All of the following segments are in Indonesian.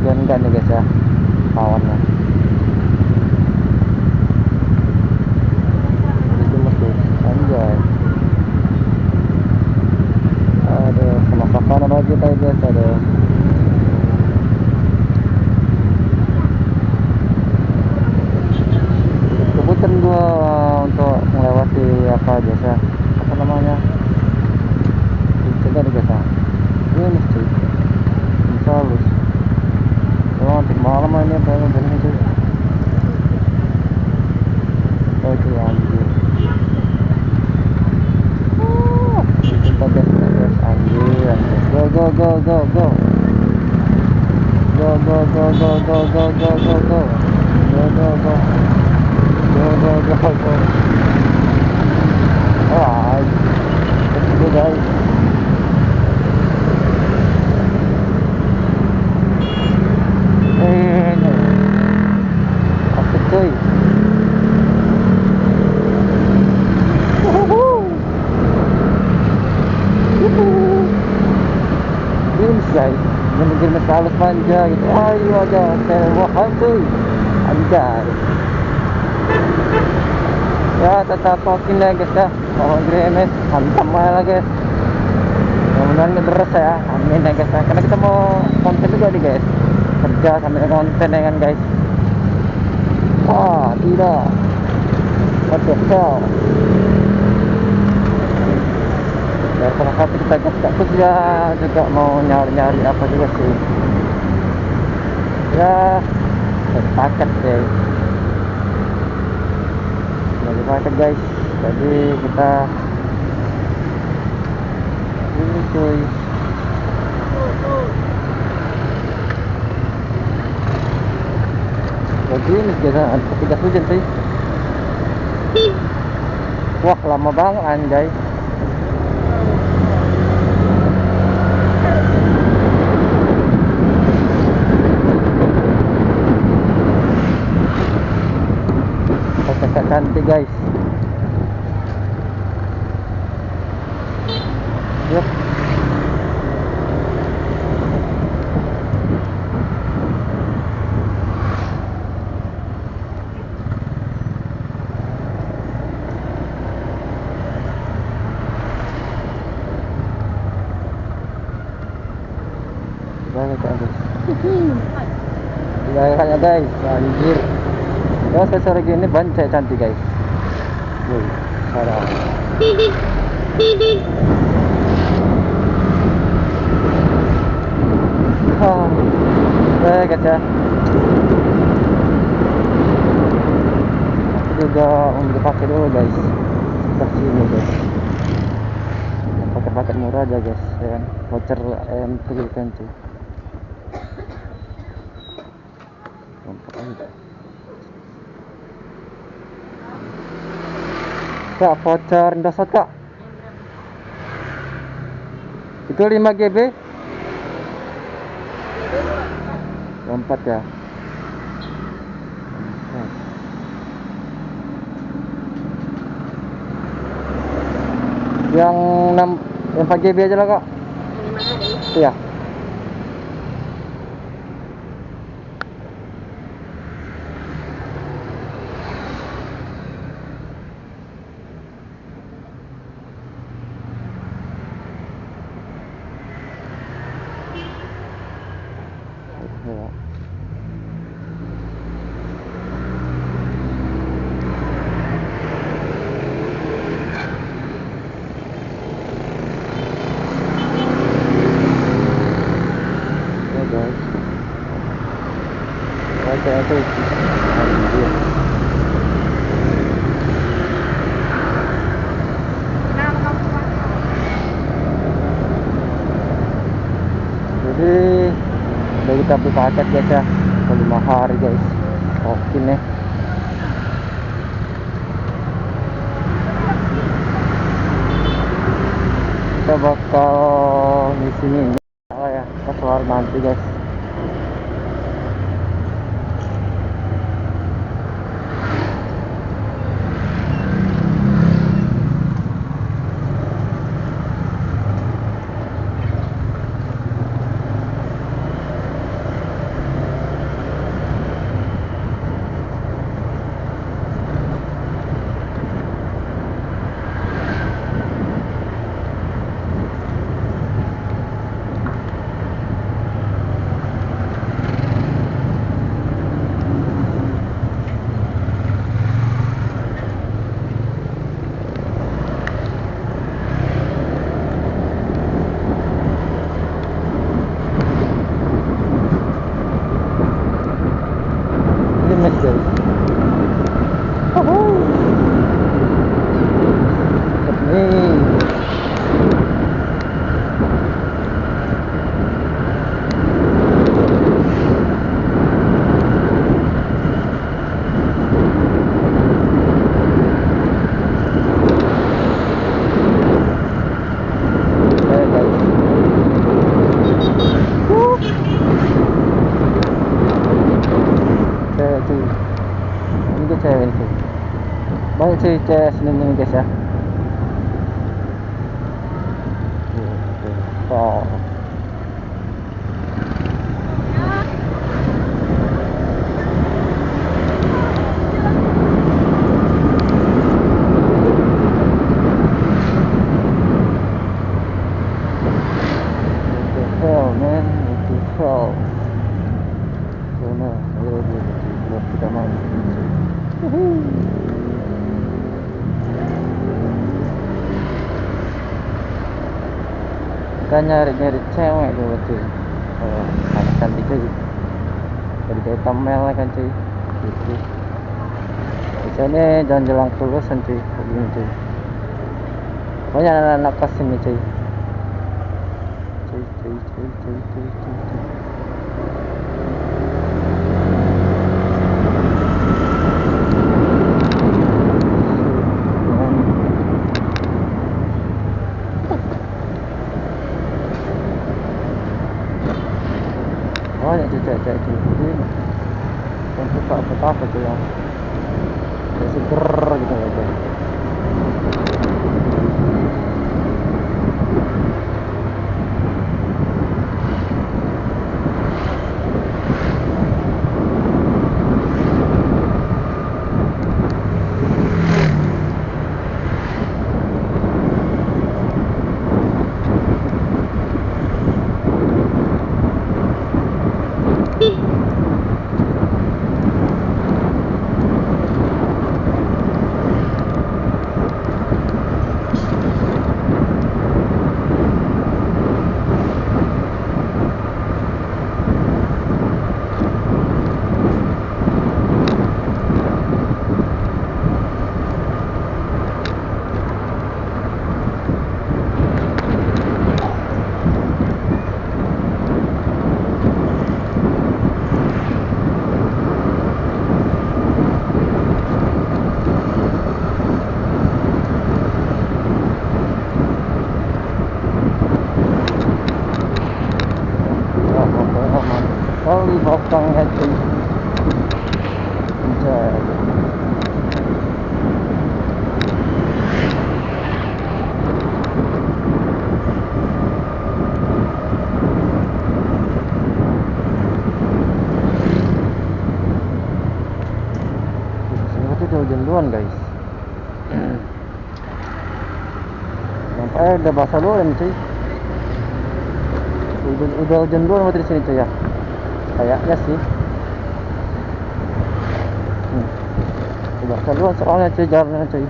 bagian enggak nih guys ya, kawannya. Itu mesti anjay. Aduh, sama pakan aja tadi guys, aduh. Kebutuhan gua untuk melewati apa biasa, apa namanya, coba nih guys ya. Ini mesti bisa halus. Oh, nanti malam ini pengen bener itu. Oh itu anjir. Kita guys, anjir, anjir. Go go go go go. Go go go go go go go go go. Go go go. Go go go go. Alright. Let's go guys. Asik cuy. Games guys, bener-bener halus manja gitu. Ayo aja, sewa cuy. Anjay. Ya tetap oke lah guys ya. Pohon gremes hantam aja lah guys. Mudah-mudahan gak deres ya. Amin ya guys ya. Karena kita mau konten juga nih guys. Kerja sambil konten ya kan guys. Wah tidak. What the hell. Ya salah satu kita kerja juga mau nyari-nyari apa juga sih. Ya sepakat deh. Lagi paket guys, jadi kita ini cuy. Jadi ini kita ketika hujan sih. Wah lama banget anjay. Kakak cantik guys. Yep. Gaya guys, anjir. Ya sore gini banyak cantik guys. Wih, parah. Guys ya. Aku juga mau pakai dulu guys. Seperti ini guys. Pakai murah aja guys, ya kan. Voucher M3 kan tuh. Kak, voucher Indosat kak. Itu 5 GB. 4 ya. Yang 4 GB aja lah kak. Iya. Kayak itu anjir. Jadi udah kita beli paket guys ya, 5 hari guys. Oke nih. Kita bakal ngisi minyak ya, kita keluar nanti guys. cuy. Ini gue cewek nih cuy. Banyak cuy cewek sini guys ya. Oh. Beautiful man, beautiful. Sana, ayo buat kita main. Kita nyari cewek dulu cuy. Oh, cantik cuy. Dari kayak tamel kan cuy. Gitu. Biasanya jalan-jalan kelulusan cuy, begini cuy. Banyak anak-anak kelas ini cuy. Cuy. Banyak cuy cewek cuy. Yang suka apa cuy yang kayak seger gitu ya cuy. Kali belakangnya cuy. Jadi itu hujan duluan guys. Sampai udah basah duluan cuy. Udah hujan duluan berarti di sini cuy ya. Kayaknya sih. Udah basah duluan soalnya cuy jalannya cuy.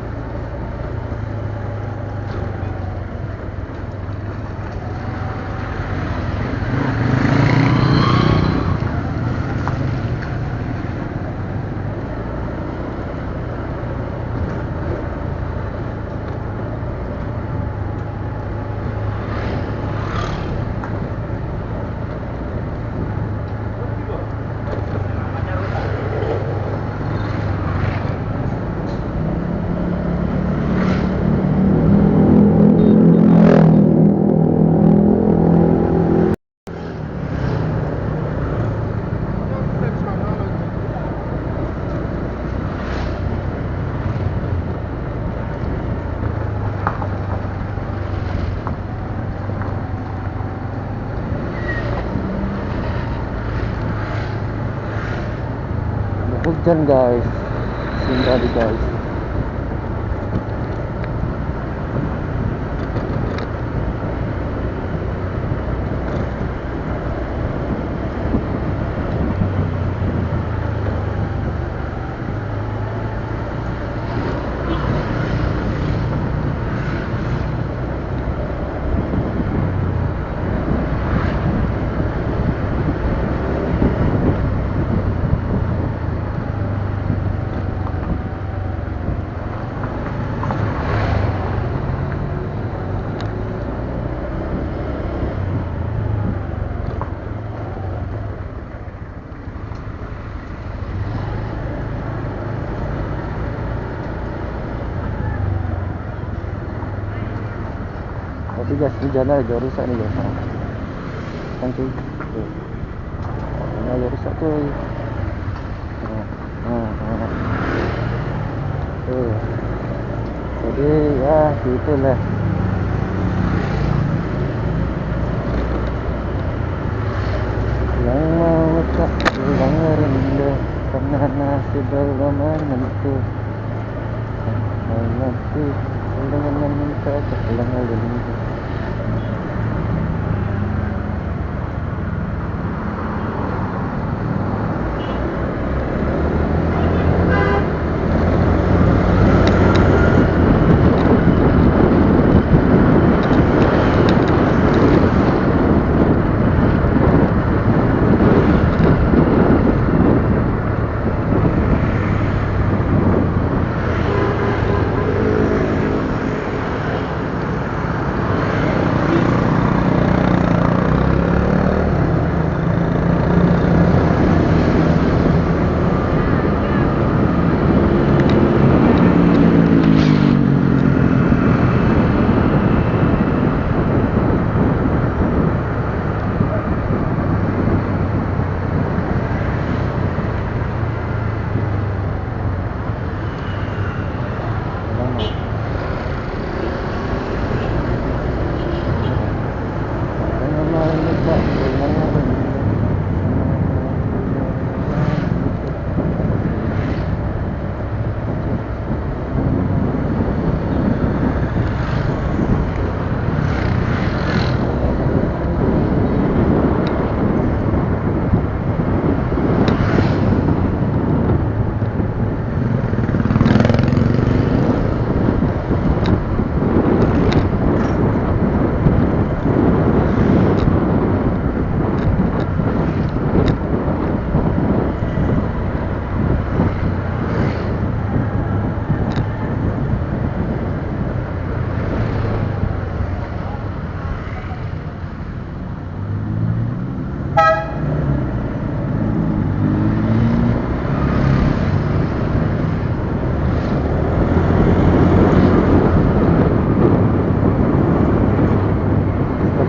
Hujan guys, singgah di guys. Tapi guys, ini jalan agak rusak nih guys. Kan cuy. Tuh. Ini agak rusak cuy. Nah. Jadi ya gitulah. Yang mau tak pulang rindu karena nasib belum menentu. Nanti dengan meminta pulang rindu.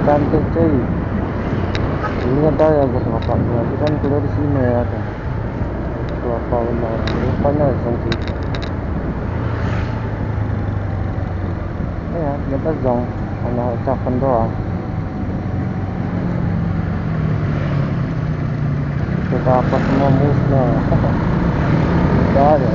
Cantik cuy. Ini kan tahu ya gue sama Pak Gue kan kuliah di sini ya kan. Kelapa benar. Rupanya zong sih. Ya, kita zong. Hanya ucapan doang. Kita apa semua musnah. Udah ya.